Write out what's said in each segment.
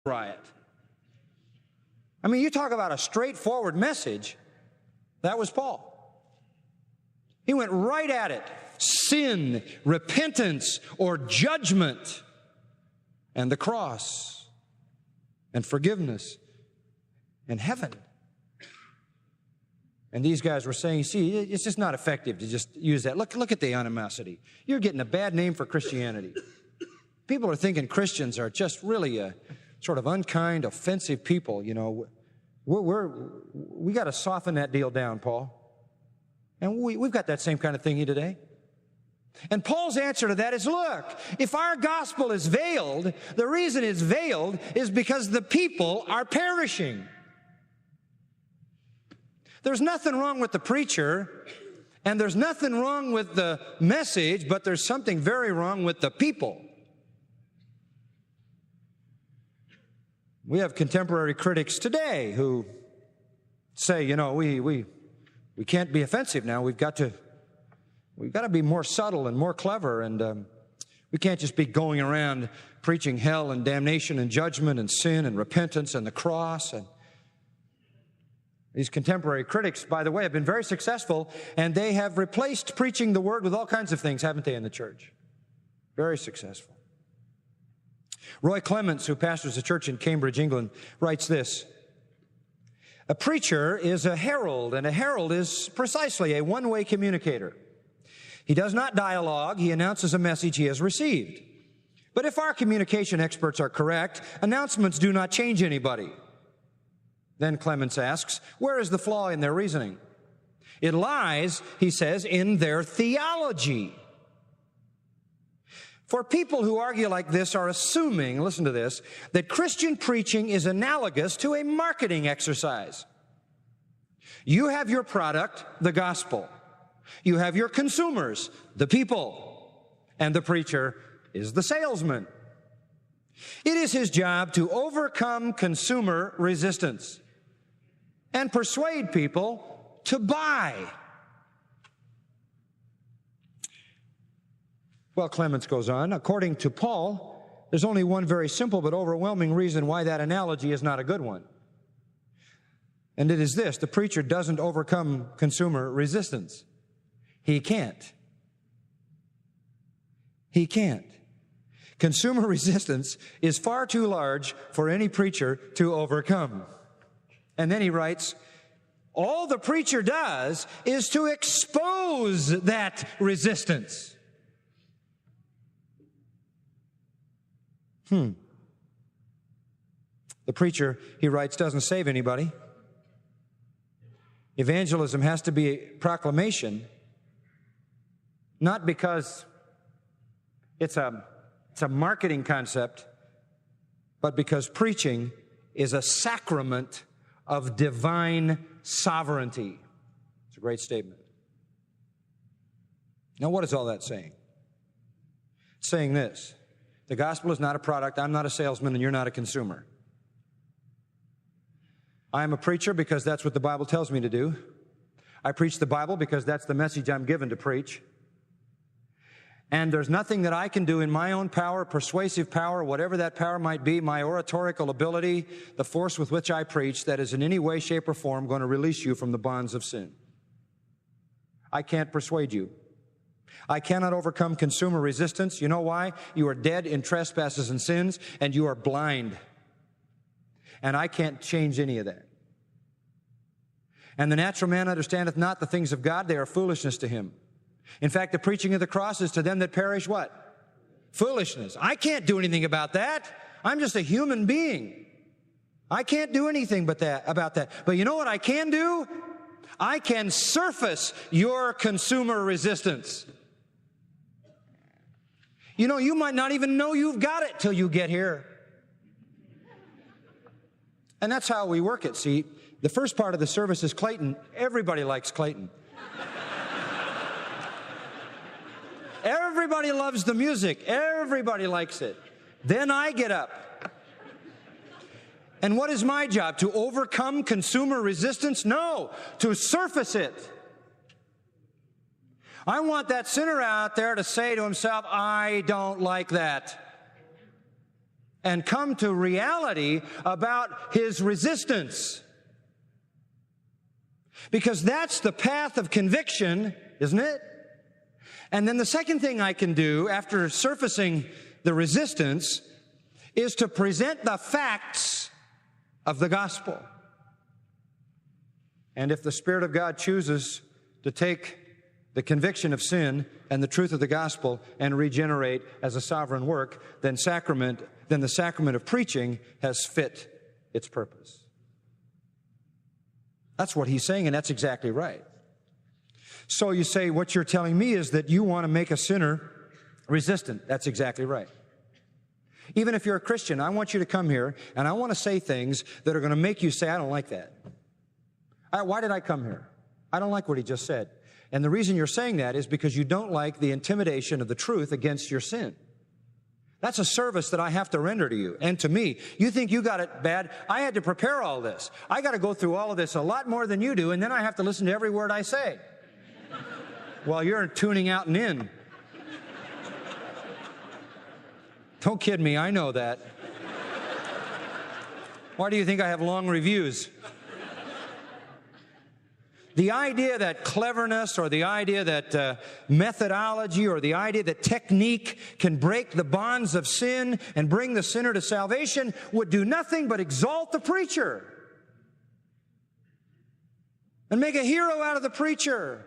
riot. I mean, you talk about a straightforward message. That was Paul. He went right at it. Sin, repentance, or judgment, and the cross, and forgiveness, and heaven. And these guys were saying, see, it's just not effective to just use that. Look at the animosity. You're getting a bad name for Christianity. People are thinking Christians are just really a sort of unkind, offensive people. You know, we got to soften that deal down, Paul. And we've got that same kind of thing here today. And Paul's answer to that is, look, if our gospel is veiled, the reason it's veiled is because the people are perishing. There's nothing wrong with the preacher, and there's nothing wrong with the message, but there's something very wrong with the people. We have contemporary critics today who say, you know, we can't be offensive now. We've got to be more subtle and more clever, and we can't just be going around preaching hell and damnation and judgment and sin and repentance and the cross. And these contemporary critics, by the way, have been very successful, and they have replaced preaching the word with all kinds of things, haven't they, in the church? Very successful. Roy Clements, who pastors a church in Cambridge, England, writes this: a preacher is a herald, and a herald is precisely a one-way communicator. He does not dialogue, he announces a message he has received. But if our communication experts are correct, announcements do not change anybody. Then Clements asks, where is the flaw in their reasoning? It lies, he says, in their theology. For people who argue like this are assuming, listen to this, that Christian preaching is analogous to a marketing exercise. You have your product, the gospel. You have your consumers, the people. And the preacher is the salesman. It is his job to overcome consumer resistance and persuade people to buy. Well, Clements goes on, according to Paul, there's only one very simple but overwhelming reason why that analogy is not a good one. And it is this: the preacher doesn't overcome consumer resistance. He can't. He can't. Consumer resistance is far too large for any preacher to overcome. And then he writes, all the preacher does is to expose that resistance. The preacher, he writes, doesn't save anybody. Evangelism has to be a proclamation, not because it's a marketing concept, but because preaching is a sacrament of divine sovereignty. It's a great statement. Now, what is all that saying? It's saying this: the gospel is not a product. I'm not a salesman, and you're not a consumer. I am a preacher because that's what the Bible tells me to do. I preach the Bible because that's the message I'm given to preach. And there's nothing that I can do in my own power, persuasive power, whatever that power might be, my oratorical ability, the force with which I preach, that is in any way, shape, or form going to release you from the bonds of sin. I can't persuade you. I cannot overcome consumer resistance. You know why? You are dead in trespasses and sins, and you are blind. And I can't change any of that. And the natural man understandeth not the things of God. They are foolishness to him. In fact, the preaching of the cross is to them that perish what? Foolishness. I can't do anything about that. I'm just a human being. I can't do anything about that. But you know what I can do? I can surface your consumer resistance. You know, you might not even know you've got it till you get here. And that's how we work it, see. The first part of the service is Clayton. Everybody likes Clayton. Everybody loves the music. Everybody likes it. Then I get up. And what is my job? To overcome consumer resistance? No, to surface it. I want that sinner out there to say to himself, I don't like that. and come to reality about his resistance. Because that's the path of conviction, isn't it? And then the second thing I can do after surfacing the resistance is to present the facts of the gospel. And if the Spirit of God chooses to take the conviction of sin and the truth of the gospel and regenerate as a sovereign work, then the sacrament of preaching has fit its purpose. That's what he's saying, and that's exactly right. So you say, what you're telling me is that you want to make a sinner resistant. That's exactly right. Even if you're a Christian, I want you to come here, and I want to say things that are going to make you say, I don't like that. Why did I come here? I don't like what he just said. And the reason you're saying that is because you don't like the intimidation of the truth against your sin. That's a service that I have to render to you and to me. You think you got it bad? I had to prepare all this. I got to go through all of this a lot more than you do, and then I have to listen to every word I say while you're tuning out and in. Don't kid me, I know that. Why do you think I have long reviews? The idea that cleverness or the idea that methodology or the idea that technique can break the bonds of sin and bring the sinner to salvation would do nothing but exalt the preacher and make a hero out of the preacher.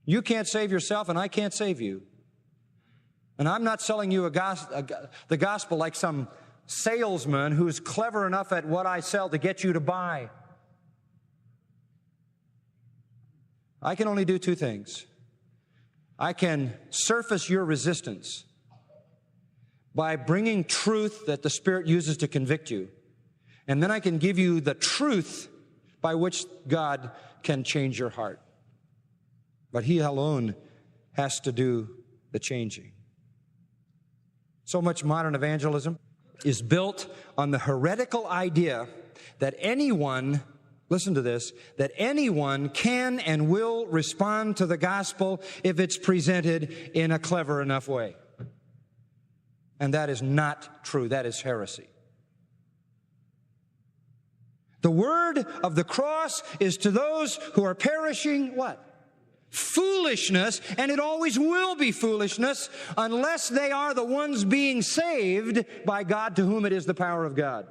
You can't save yourself and I can't save you. And I'm not selling you the gospel like some salesman who's clever enough at what I sell to get you to buy. I can only do two things. I can surface your resistance by bringing truth that the Spirit uses to convict you. And then I can give you the truth by which God can change your heart. But He alone has to do the changing. So much modern evangelism is built on the heretical idea that anyone, listen to this, that anyone can and will respond to the gospel if it's presented in a clever enough way. And that is not true. That is heresy. The word of the cross is to those who are perishing, what? Foolishness, and it always will be foolishness unless they are the ones being saved by God, to whom it is the power of God.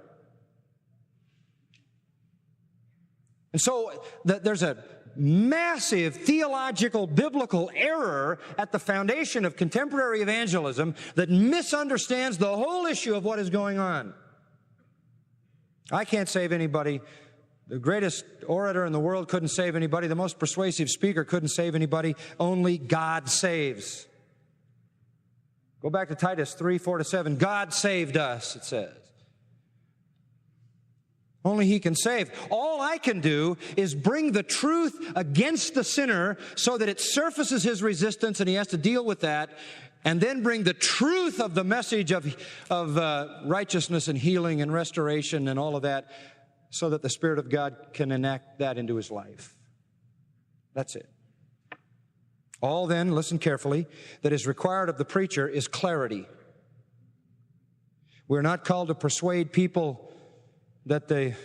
And so there's a massive theological, biblical error at the foundation of contemporary evangelism that misunderstands the whole issue of what is going on. I can't save anybody. The greatest orator in the world couldn't save anybody. The most persuasive speaker couldn't save anybody. Only God saves. Go back to Titus 3:4-7. God saved us, it says. Only He can save. All I can do is bring the truth against the sinner so that it surfaces his resistance and he has to deal with that, and then bring the truth of the message of righteousness and healing and restoration and all of that so that the Spirit of God can enact that into his life. That's it. All then, listen carefully, that is required of the preacher is clarity. We're not called to persuade people that the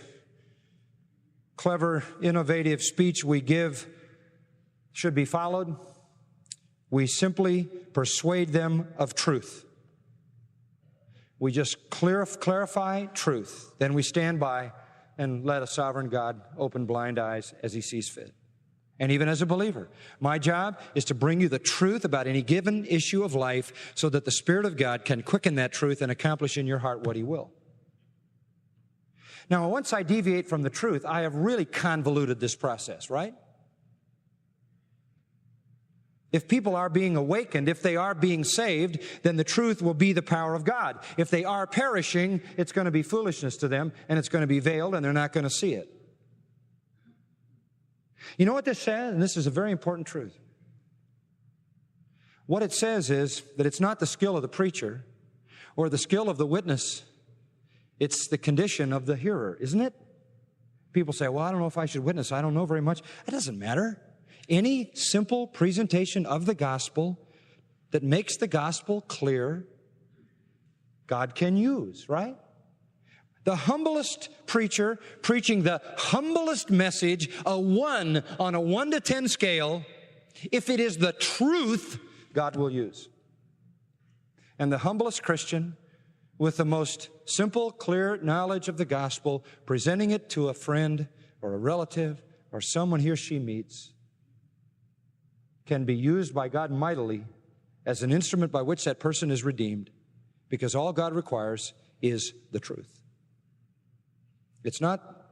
clever, innovative speech we give should be followed. We simply persuade them of truth. We just clarify truth. Then we stand by and let a sovereign God open blind eyes as He sees fit. And even as a believer, my job is to bring you the truth about any given issue of life so that the Spirit of God can quicken that truth and accomplish in your heart what He will. Now, once I deviate from the truth, I have really convoluted this process, right? If people are being awakened, if they are being saved, then the truth will be the power of God. If they are perishing, it's going to be foolishness to them, and it's going to be veiled, and they're not going to see it. You know what this says? And this is a very important truth. What it says is that it's not the skill of the preacher or the skill of the witness. It's the condition of the hearer, isn't it? People say, well, I don't know if I should witness. I don't know very much. It doesn't matter. Any simple presentation of the gospel that makes the gospel clear God can use, right? The humblest preacher preaching the humblest message, a 1 on a 1 to 10 scale, if it is the truth, God will use. And the humblest Christian with the most simple, clear knowledge of the gospel, presenting it to a friend or a relative or someone he or she meets, can be used by God mightily as an instrument by which that person is redeemed, because all God requires is the truth. It's not